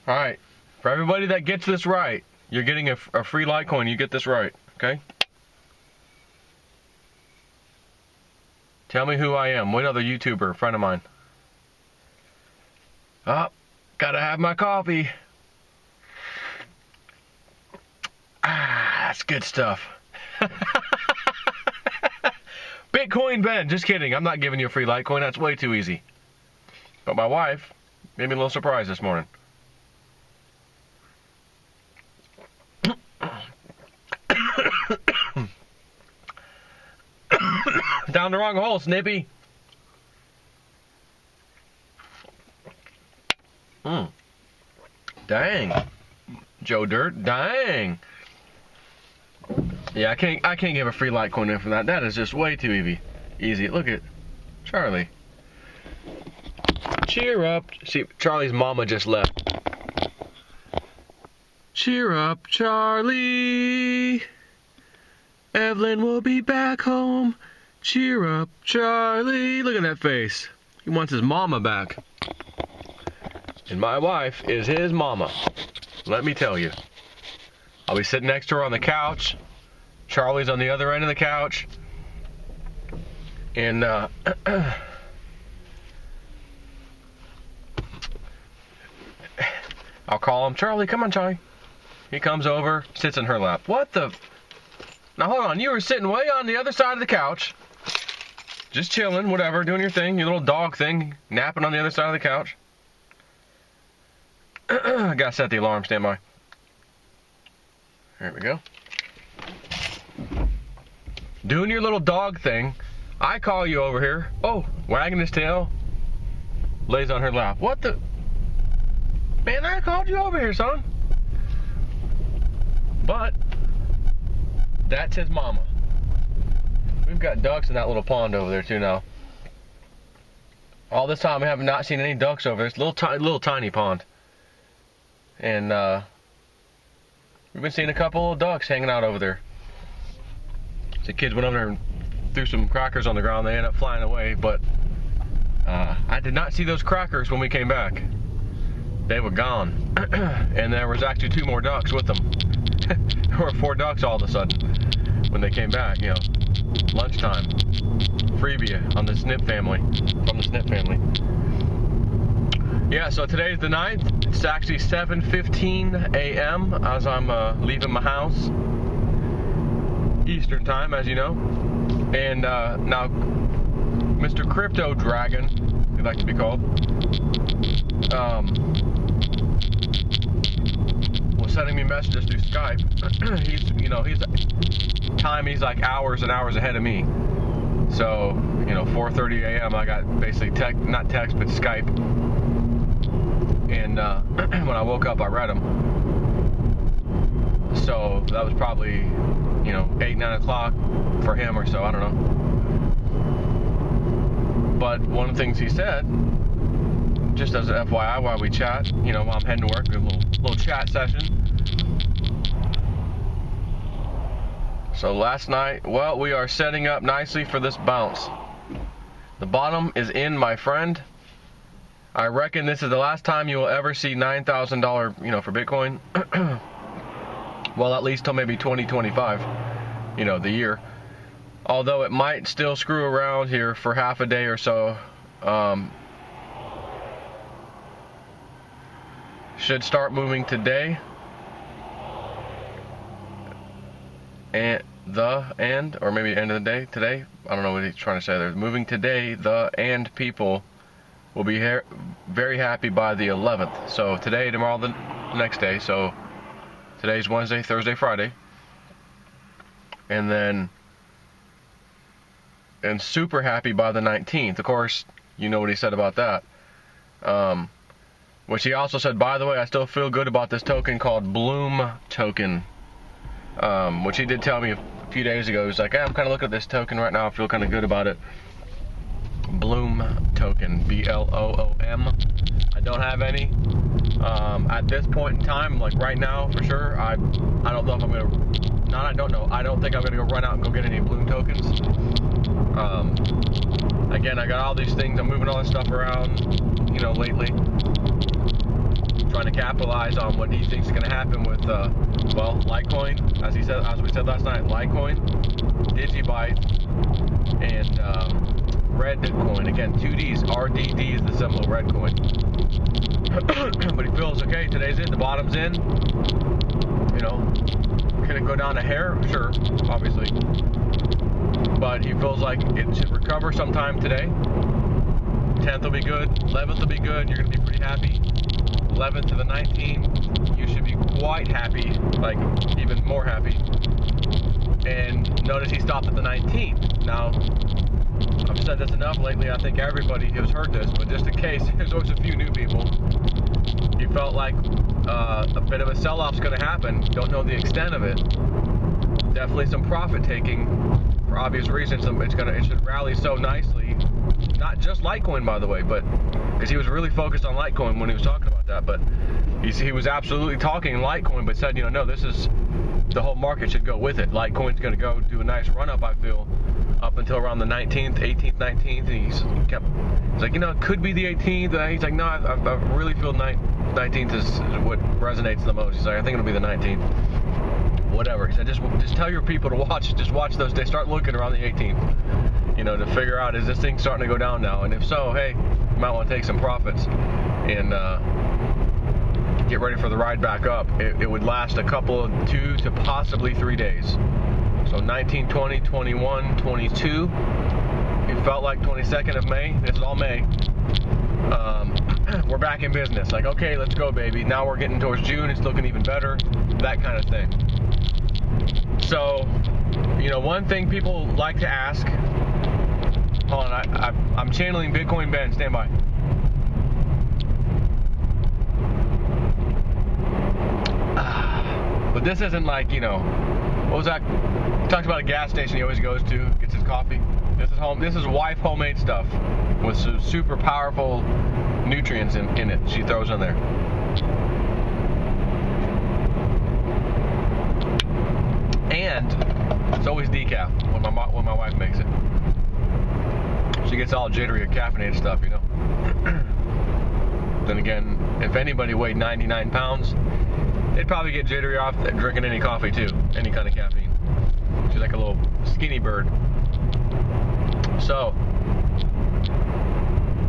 All right. For everybody that gets this right, you're getting a free Litecoin. You get this right, okay? Tell me who I am. What other YouTuber friend of mine? Oh, gotta have my coffee. Ah, that's good stuff. Bitcoin Ben, just kidding. I'm not giving you a free Litecoin. That's way too easy. But my wife made me a little surprise this morning. Down the wrong hole, Snippy. Dang. Joe Dirt, dang. Yeah, I can't give a free Litecoin in from that. That is just way too easy. Look at Charlie. Cheer up. See, Charlie's mama just left. Cheer up, Charlie. Evelyn will be back home. Cheer up, Charlie. Look at that face. He wants his mama back. And my wife is his mama. Let me tell you. I'll be sitting next to her on the couch. Charlie's on the other end of the couch. And, I'll call him, Charlie, come on, Charlie. He comes over, sits in her lap. What the? Now, hold on. You were sitting way on the other side of the couch. Just chilling, whatever, doing your thing, your little dog thing, napping on the other side of the couch. I gotta set the alarm, stand by. There we go. Doing your little dog thing. I call you over here. Oh, wagging his tail. Lays on her lap. What the? Man, I called you over here, son. But that's his mama. We've got ducks in that little pond over there too now. All this time we have not seen any ducks over there. It's a little tiny pond. And we've been seeing a couple of ducks hanging out over there. The kids went over there and threw some crackers on the ground. They ended up flying away, but I did not see those crackers when we came back. They were gone. And there was actually 2 more ducks with them. There were 4 ducks all of a sudden when they came back, you know. Lunchtime. Freebie on the Snip family. From the Snip family. Yeah, so today's the 9th. It's actually 7:15 a.m. as I'm leaving my house. Eastern time, as you know. And now, Mr. Crypto Dragon, he'd like to be called, was sending me messages through Skype. he's telling me he's like hours and hours ahead of me. So, 4:30 a.m. I got basically not text, but Skype. And when I woke up, I read them. So that was probably, 8, 9 o'clock for him or so. I don't know. But one of the things he said, just as an FYI while we chat, while I'm heading to work, we have a little chat session. So last night, well, we are setting up nicely for this bounce. The bottom is in, my friend. I reckon this is the last time you will ever see $9,000, for Bitcoin. Well, at least till maybe 2025, the year. Although it might still screw around here for half a day or so. Should start moving today. Or maybe end of the day today. I don't know what he's trying to say there. Moving today, people will be very happy by the 11th. So today, tomorrow, the next day. So today's Wednesday, Thursday, Friday. And super happy by the 19th. Of course, you know what he said about that. Which he also said, by the way, I still feel good about this token called Bloom token. Which he did tell me a few days ago. He was like, hey, I'm kind of looking at this token right now. I feel kind of good about it. Bloom token, B-L-O-O-M. I don't have any. At this point in time, like right now, for sure, I don't know if I'm going to... I don't know. I don't think I'm going to go run out and go get any Bloom tokens. Again, I got all these things. I'm moving all this stuff around, lately. trying to capitalize on what he thinks is going to happen with, well, Litecoin, as we said last night, Litecoin, Digibyte, and Redcoin. Again, 2Ds. RDD is the symbol, Redcoin. But he feels, okay, today's it, the bottom's in. You know, can it go down a hair? Sure, obviously. But he feels like it should recover sometime today. 10th will be good, 11th will be good, you're going to be pretty happy. 11th to the 19th, you should be quite happy, like even more happy. And notice he stopped at the 19th. Now, I've said this enough lately, I think everybody has heard this, but just in case, there's always a few new people. You felt like a bit of a sell-off's going to happen, don't know the extent of it. Definitely some profit taking for obvious reasons. It should rally so nicely. Not just Litecoin, by the way, but because he was really focused on Litecoin when he was talking about that. But he was absolutely talking Litecoin, but said, you know, no, this is the whole market should go with it. Litecoin's going to go do a nice run up, I feel, up until around the 19th, 18th, 19th. And he's like, you know, it could be the 18th. He's like, no, I really feel 19th is what resonates the most. He's like, I think it'll be the 19th. Whatever. He said, just tell your people to watch. Just watch those days. Start looking around the 18th. You know, to figure out, is this thing starting to go down now? And if so, hey, you might want to take some profits and get ready for the ride back up. It would last a couple of 2 to possibly 3 days. So 19, 20, 21, 22. It felt like 22nd of May. This is all May. We're back in business. Like, okay, let's go, baby. Now we're getting towards June. It's looking even better. That kind of thing. So, you know, one thing people like to ask. Hold on, I'm channeling Bitcoin Ben. Stand by. But this isn't like, you know, what was that? He talks about a gas station he always goes to, gets his coffee. This is wife homemade stuff with some super powerful nutrients in it. She throws in there. And it's always decaf when my wife makes it. She gets all jittery and caffeinated stuff, you know. Then again, if anybody weighed 99 pounds, they'd probably get jittery off drinking any coffee too, any kind of caffeine. She's like a little skinny bird. So,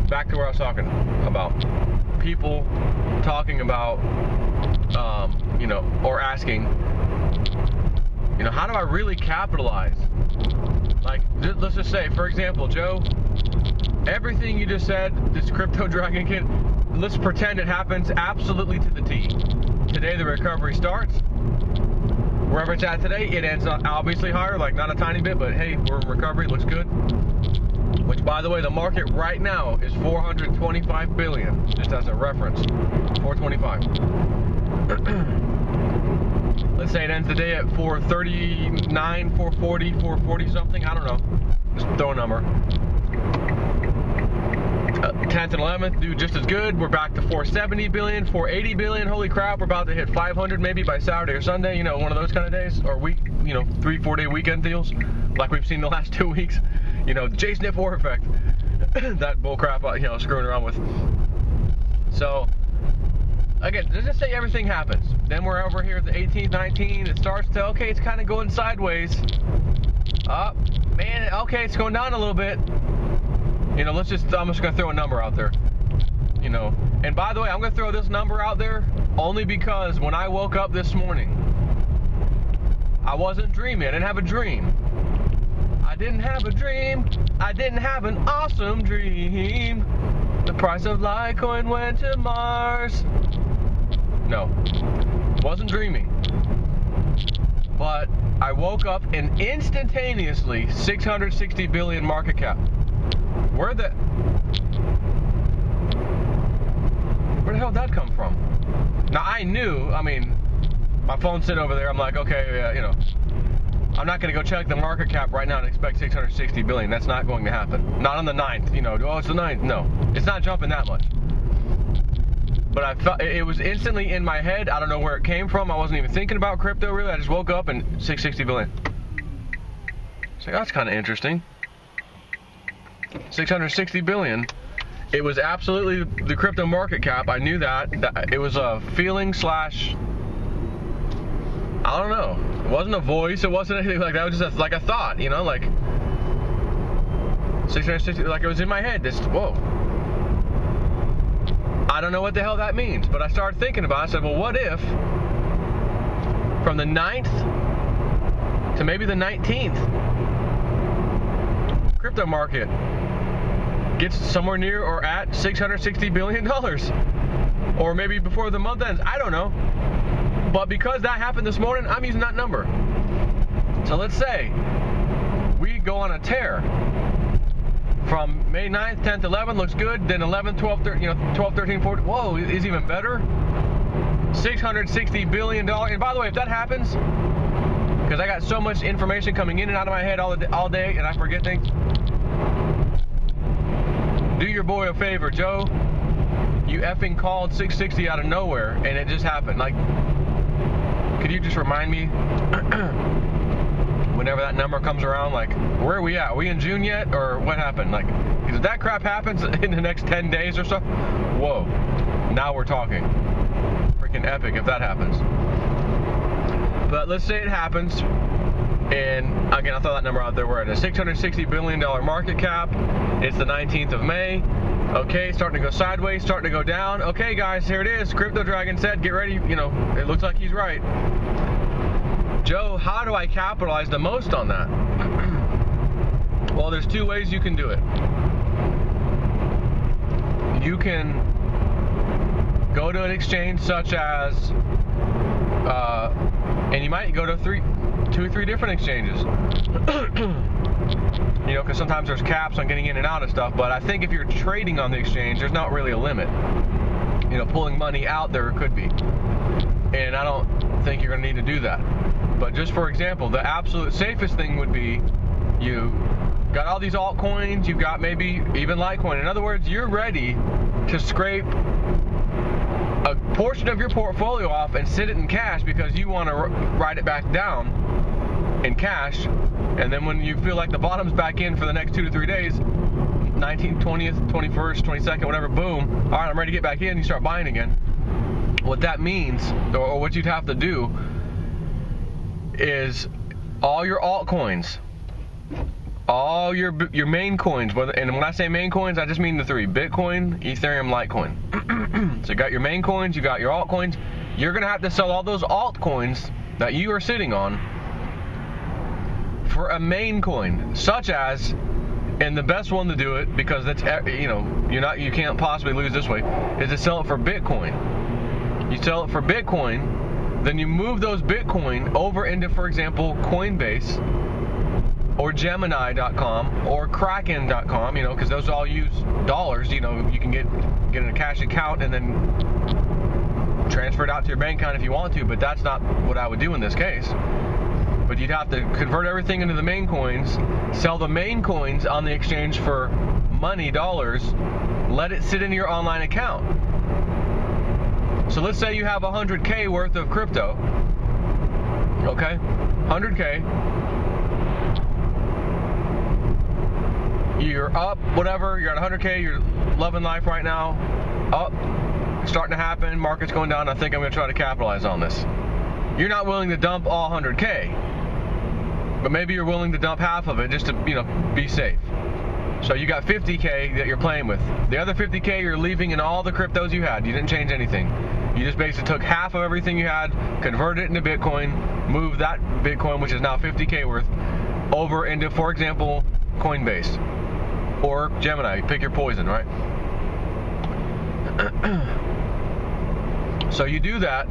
back to where I was talking about. People talking about, you know, or asking, you know, how do I really capitalize? Like, let's just say, for example, Joe, everything you just said, this crypto dragon kid, let's pretend it happens absolutely to the T. Today the recovery starts. Wherever it's at today, it ends up obviously higher, like not a tiny bit, but hey, we're in recovery, looks good. Which, by the way, the market right now is 425 billion, just as a reference. 425. Let's say it ends the day at 439, 440, 440 something. I don't know. Just throw a number. 10th and 11th do just as good. We're back to 470 billion, 480 billion. Holy crap, we're about to hit 500 maybe by Saturday or Sunday. You know, one of those kind of days, or week. You know, 3-4 day weekend deals, like we've seen the last 2 weeks. You know, J-Snip war effect. That bull crap, you know, screwing around with. So, again, let's just say everything happens. Then we're over here at the 18th, 19th. It starts to, okay, it's kind of going sideways. Up, man, okay, it's going down a little bit. You know, I'm just going to throw a number out there. You know, and by the way, I'm going to throw this number out there only because when I woke up this morning, I wasn't dreaming. I didn't have a dream. I didn't have a dream. I didn't have an awesome dream. The price of Litecoin went to Mars. No, wasn't dreaming. But I woke up and instantaneously 660 billion market cap. Where the hell did that come from? Now I knew, I mean, my phone's sitting over there. I'm like, okay, you know, I'm not going to go check the market cap right now and expect 660 billion. That's not going to happen. Not on the 9th, you know, oh, it's the 9th. No, it's not jumping that much. But I felt it was instantly in my head. I don't know where it came from. I wasn't even thinking about crypto really. I just woke up and 660 billion. So that's kind of interesting. 660 billion it was absolutely the crypto market cap. I knew that. It was a feeling slash, I don't know. It wasn't a voice. It wasn't anything like that. It was just like a thought, you know, like 660, like it was in my head. This, whoa. I don't know what the hell that means, but I started thinking about it. I said, well, what if from the 9th to maybe the 19th, crypto market gets somewhere near or at $660 billion, or maybe before the month ends. I don't know, but because that happened this morning, I'm using that number. So let's say we go on a tear from May 9th, 10th, 11th looks good, then 11, 12, 13, 12, 13, 14, whoa, is even better. $660 billion. And by the way, if that happens, because I got so much information coming in and out of my head all day, and I forget things, do your boy a favor, Joe. You effing called 660 out of nowhere, and it just happened. Like, could you just remind me whenever that number comes around, like, where are we at? Are we in June yet, or what happened? Like, if that crap happens in the next 10 days or so, whoa, now we're talking. Freaking epic if that happens. But let's say it happens, and again, I'll throw that number out there. We're at a $660 billion market cap. It's the 19th of May. Okay, starting to go sideways, starting to go down. Okay, guys, here it is. Crypto Dragon said, get ready. You know, it looks like he's right. Joe, how do I capitalize the most on that? Well, there's two ways you can do it. You can go to an exchange such as, and you might go to 2 or 3 different exchanges. You know, because sometimes there's caps on getting in and out of stuff, but I think if you're trading on the exchange, there's not really a limit. You know, pulling money out there could be. And I don't think you're going to need to do that. But just for example, the absolute safest thing would be you got all these altcoins, you've got maybe even Litecoin. In other words, you're ready to scrape a portion of your portfolio off and sit it in cash because you want to write it back down in cash. And then when you feel like the bottom's back in for the next 2 to 3 days, 19th, 20th, 21st, 22nd, whatever, boom, all right, I'm ready to get back in, you start buying again. What that means, or what you'd have to do, is all your altcoins, all your main coins, and when I say main coins, I just mean the 3: Bitcoin, Ethereum, Litecoin. So you got your main coins, you got your altcoins. You're going to have to sell all those altcoins that you are sitting on for a main coin, such as, and the best one to do it, because that's, you know, you can't possibly lose this way, is to sell it for Bitcoin. You sell it for Bitcoin, then you move those Bitcoin over into, for example, Coinbase or Gemini.com or Kraken.com, you know, because those all use dollars. You know, you can get in a cash account and then transfer it out to your bank account if you want to, but that's not what I would do in this case. But you'd have to convert everything into the main coins, sell the main coins on the exchange for money, dollars, let it sit in your online account. So let's say you have 100K worth of crypto, okay, 100K, you're up, whatever, you're at 100K, you're loving life right now, up, starting to happen, market's going down, I think I'm going to try to capitalize on this. You're not willing to dump all 100K, but maybe you're willing to dump half of it just to, you know, be safe. So you got 50K that you're playing with. The other 50K you're leaving in all the cryptos you had. You didn't change anything. You just basically took half of everything you had, converted it into Bitcoin, moved that Bitcoin, which is now 50K worth, over into, for example, Coinbase or Gemini. Pick your poison, right? So you do that,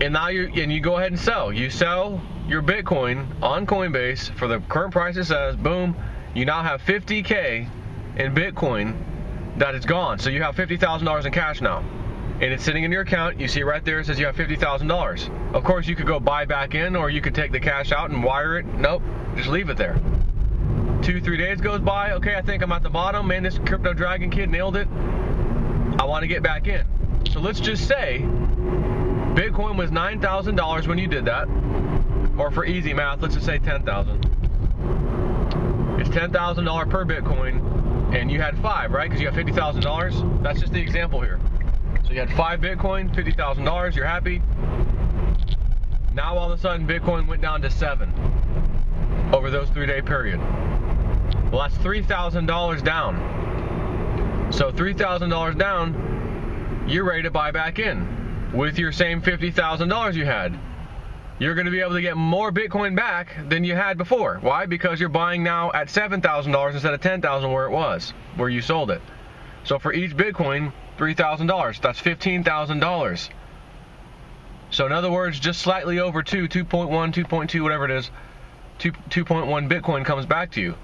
and now you go ahead and sell. You sell your Bitcoin on Coinbase for the current price it says, boom, you now have 50K in Bitcoin that is gone. So you have $50,000 in cash now, and it's sitting in your account. You see right there, it says you have $50,000. Of course, you could go buy back in, or you could take the cash out and wire it. Nope, just leave it there. 2-3 days goes by. Okay, I think I'm at the bottom. Man, this Crypto Dragon kid nailed it. I want to get back in. So let's just say Bitcoin was $9,000 when you did that. Or for easy math, let's just say $10,000. It's $10,000 per Bitcoin. and you had 5, right? Because you have $50,000. That's just the example here. So you had 5 Bitcoin, $50,000. You're happy. Now all of a sudden, Bitcoin went down to 7 over those 3-day period. Well, that's $3,000 down. So $3,000 down, you're ready to buy back in with your same $50,000 you had. You're going to be able to get more Bitcoin back than you had before. Why? Because you're buying now at $7,000 instead of $10,000 where it was, where you sold it. So for each Bitcoin, $3,000. That's $15,000. So in other words, just slightly over 2.1, 2.2, whatever it is, 2.1 Bitcoin comes back to you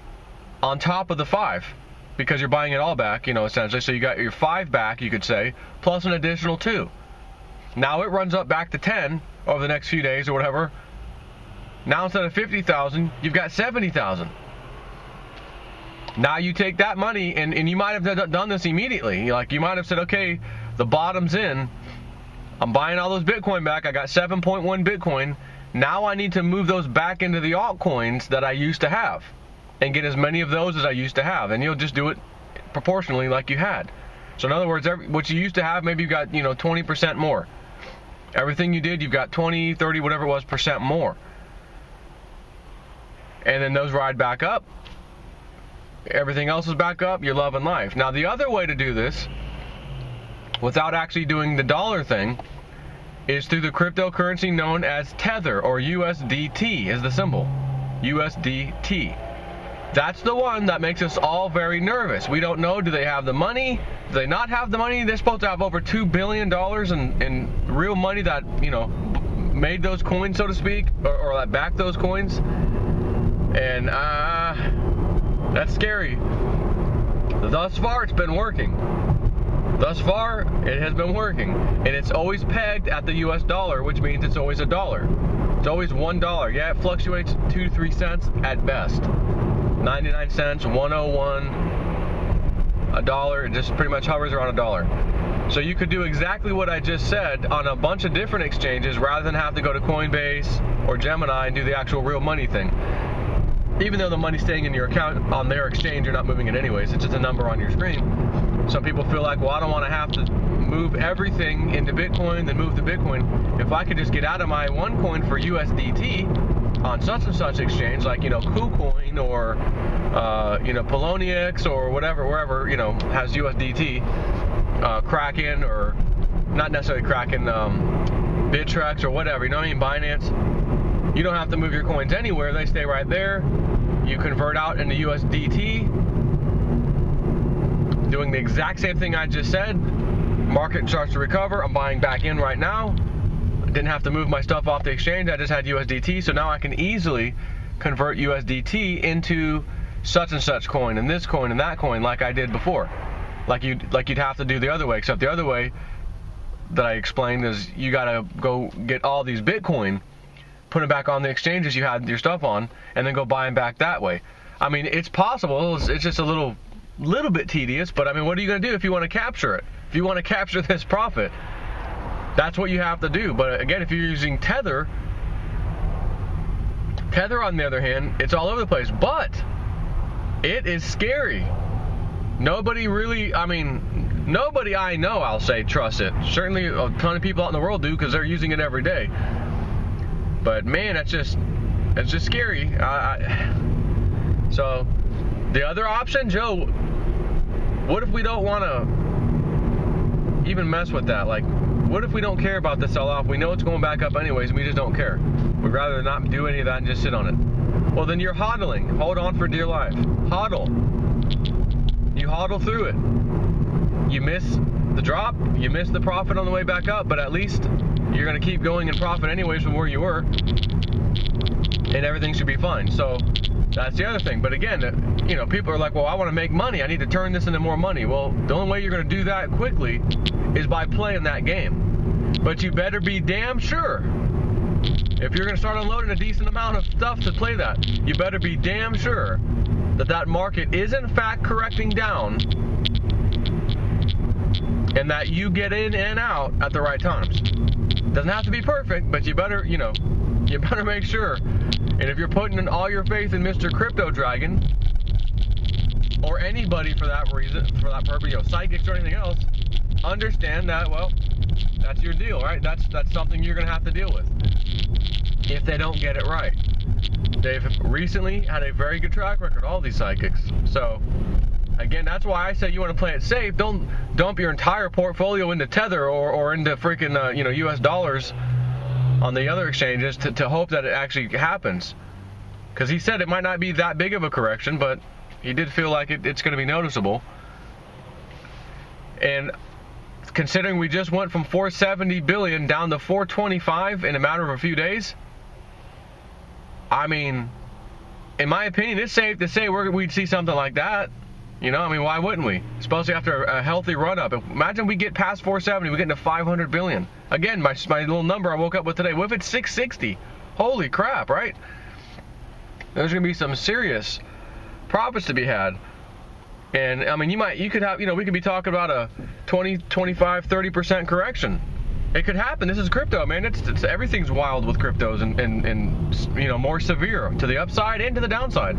on top of the 5, because you're buying it all back, you know, essentially. So you got your 5 back, you could say, plus an additional 2. Now it runs up back to 10 over the next few days or whatever. Now instead of 50,000, you've got 70,000. Now you take that money, and you might have done this immediately. Like, you might have said, okay, the bottom's in. I'm buying all those Bitcoin back. I got 7.1 Bitcoin. Now I need to move those back into the altcoins that I used to have and get as many of those as I used to have. And you'll just do it proportionally like you had. So in other words, what you used to have, maybe you got, 20% more. Everything you did, you've got 20, 30, whatever it was, % more. And then those ride back up. Everything else is back up. You're loving life. Now, the other way to do this, without actually doing the dollar thing, is through the cryptocurrency known as Tether, or USDT is the symbol. USDT. That's the one that makes us all very nervous. We don't know, do they have the money? Do they not have the money? They're supposed to have over $2 billion in real money that, made those coins, so to speak, or that backed those coins. And that's scary. Thus far, it's been working. Thus far, it has been working. And it's always pegged at the US dollar, which means it's always $1. It's always $1. Yeah, it fluctuates 2 to 3 cents at best. 99 cents, 101, $1. It just pretty much hovers around $1. So you could do exactly what I just said on a bunch of different exchanges rather than have to go to Coinbase or Gemini and do the actual real money thing. Even though the money's staying in your account on their exchange, you're not moving it anyways. It's just a number on your screen. Some people feel like, well, I don't want to have to move everything into Bitcoin, then move to Bitcoin. If I could just get out of my OneCoin for USDT on such and such exchange, like, KuCoin or, Poloniex or whatever, wherever, has USDT, Kraken, or not necessarily Kraken, Bittrex or whatever, Binance. You don't have to move your coins anywhere. They stay right there. You convert out into USDT, doing the exact same thing I just said. Market starts to recover. I'm buying back in right now. Didn't have to move my stuff off the exchange. I just had USDT, so now I can easily convert USDT into such and such coin and this coin and that coin, like I did before. Like you'd have to do the other way, except the other way that I explained is you gotta go get all these Bitcoin, put them back on the exchanges you had your stuff on, and then go buy them back that way. I mean, it's possible. It's just a little bit tedious, but I mean, what are you going to do if you want to capture it? If you want to capture this profit, that's what you have to do. But again, if you're using Tether on the other hand, it's all over the place, but it is scary. Nobody I know, I'll say, trusts it. Certainly a ton of people out in the world do, because they're using it every day. But man, it's just scary. So the other option, Joe, what if we don't want to even mess with that? Like, what if we don't care about the sell-off? We know it's going back up anyways, and we just don't care. We'd rather not do any of that and just sit on it. Well, then you're hodling. Hold on for dear life. Hodl. You hodl through it. You miss the drop, you miss the profit on the way back up, but at least you're going to keep going in profit anyways from where you were, and everything should be fine. So that's the other thing. But again, people are like, well, I want to make money. I need to turn this into more money. Well, the only way you're going to do that quickly is by playing that game. But you better be damn sure, if you're going to start unloading a decent amount of stuff to play that, you better be damn sure that market is in fact correcting down, and that you get in and out at the right times. Doesn't have to be perfect, but you better, you better make sure. And if you're putting in all your faith in Mr. Crypto Dragon, or anybody for that reason, for that purpose, you know, psychics or anything else, understand that, well, that's your deal, right? That's something you're going to have to deal with if they don't get it right. They've recently had a very good track record, all these psychics. So, again, that's why I say you want to play it safe. Don't dump your entire portfolio into Tether or into freaking, you know, US dollars on the other exchanges to hope that it actually happens. Because he said it might not be that big of a correction, but he did feel like it's going to be noticeable. And considering we just went from 470 billion down to 425 in a matter of a few days, I mean, in my opinion, it's safe to say we'd see something like that. You know, I mean, why wouldn't we? Especially after a healthy run-up. Imagine we get past 470, we get into 500 billion. Again, my little number I woke up with today, what if it's 660? Holy crap, right? There's going to be some serious profits to be had. And, I mean, you could have, you know, we could be talking about a 20, 25, 30% correction. It could happen. This is crypto, man. It's everything's wild with cryptos and, you know, more severe to the upside and to the downside.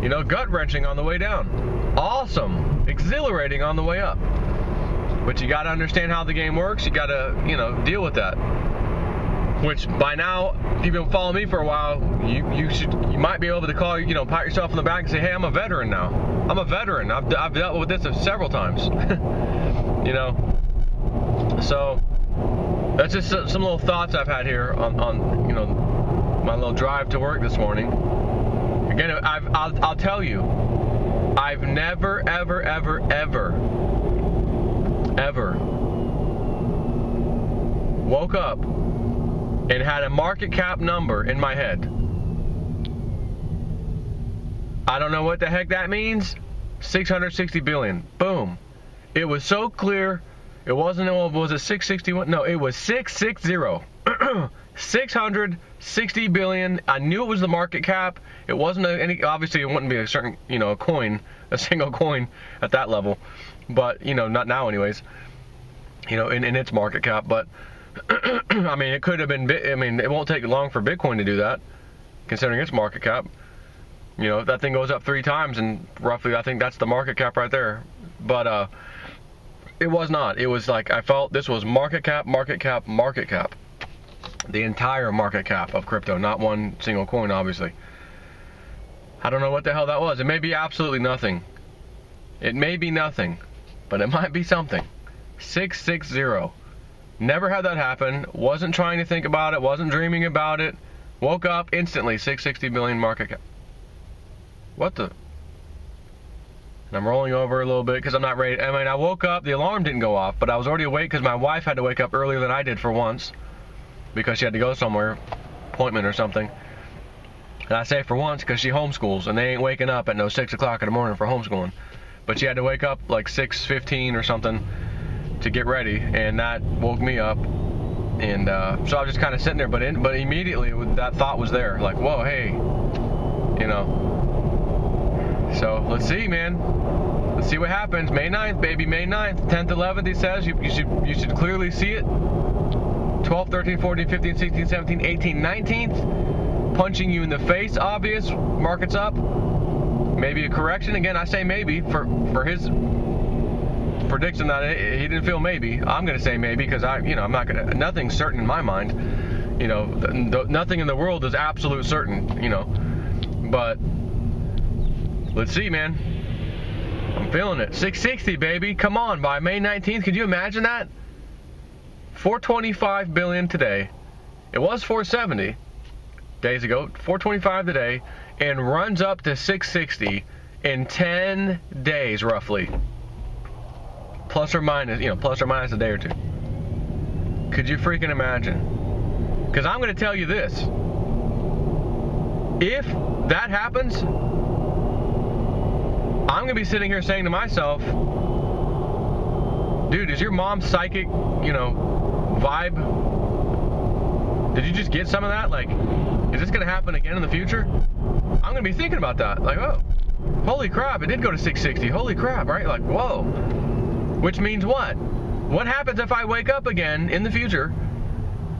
You know, gut-wrenching on the way down. Awesome. Exhilarating on the way up. But you got to understand how the game works. You got to, you know, deal with that. Which, by now, if you've been following me for a while, you might be able to call, you know, pat yourself on the back and say, hey, I'm a veteran now. I'm a veteran. I've dealt with this several times. You know. So, that's just some little thoughts I've had here on you know, my little drive to work this morning. Again, I'll tell you, I've never, ever, ever, ever, ever woke up and had a market cap number in my head. I don't know what the heck that means. 660 billion. Boom. It was so clear. It wasn't, was it 661? No, it was 660. 660 billion. I knew it was the market cap. It wasn't any, obviously it wouldn't be a certain, you know, a single coin at that level. But, you know, not now anyways. You know, in its market cap. But, I mean, it could have been, I mean, it won't take long for Bitcoin to do that, considering its market cap. You know, if that thing goes up 3 times, and roughly, I think that's the market cap right there. But, it was not. It was like, I felt this was market cap, market cap, market cap. The entire market cap of crypto, not one single coin, obviously. I don't know what the hell that was. It may be absolutely nothing. It may be nothing, but it might be something. 660. Never had that happen. Wasn't trying to think about it. Wasn't dreaming about it. Woke up instantly. 660 billion market cap. What the? And I'm rolling over a little bit because I'm not ready. I mean, I woke up. The alarm didn't go off, but I was already awake because my wife had to wake up earlier than I did for once because she had to go somewhere, appointment or something. And I say for once because she homeschools and they ain't waking up at no 6 o'clock in the morning for homeschooling. But she had to wake up like 6:15 or something to get ready, and that woke me up. And so I was just kind of sitting there, but immediately that thought was there, like, whoa, hey, you know. So let's see, man. Let's see what happens. May 9th, baby, May 9th, 10th, 11th. He says you should clearly see it. 12th, 13th, 14th, 15th, 16th, 17th, 18th, 19th, punching you in the face. Obvious. Markets up. Maybe a correction. Again, I say maybe for his prediction that he didn't feel maybe. I'm going to say maybe because I'm not going to. Nothing's certain in my mind. You know, nothing in the world is absolute certain. You know, but let's see, man. I'm feeling it. 660, baby. Come on, by May 19th. Could you imagine that? 425 billion today. It was 470 days ago. 425 today, and runs up to 660 in 10 days, roughly. Plus or minus, plus or minus a day or two. Could you freaking imagine? Because I'm going to tell you this. If that happens, I'm going to be sitting here saying to myself, dude, is your mom's psychic, vibe? Did you just get some of that? Like, is this going to happen again in the future? I'm going to be thinking about that. Like, oh, holy crap, it did go to 660. Holy crap, right? Like, whoa. Which means what? What happens if I wake up again in the future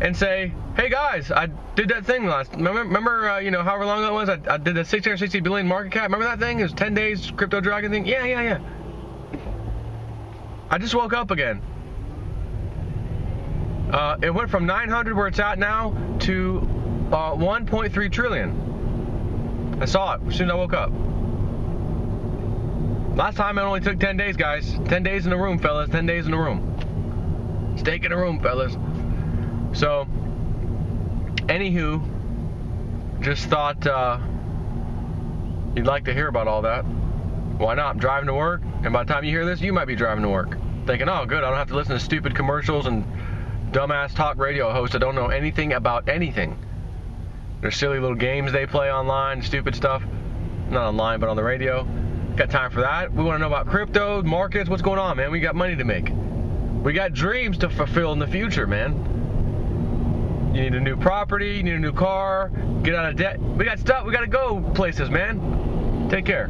and say, Hey guys, I did that thing last. Remember, you know, however long it was. I did the 660 billion market cap. Remember that thing? It was 10 days crypto dragon thing. Yeah. I just woke up again. It went from 900 where it's at now to 1.3 trillion. I saw it as soon as I woke up. Last time it only took 10 days, guys. 10 days in the room, fellas. 10 days in the room. Stake in the room, fellas. So, anywho, just thought you'd like to hear about all that. Why not? I'm driving to work, and by the time you hear this, you might be driving to work. Thinking, oh, good, I don't have to listen to stupid commercials and dumbass talk radio hosts that don't know anything about anything. There's silly little games they play online, stupid stuff. Not online, but on the radio. Got time for that. We want to know about crypto, markets, what's going on, man. We got money to make. We got dreams to fulfill in the future, man. You need a new property, you need a new car, get out of debt. We got stuff, we got to go places, man. Take care.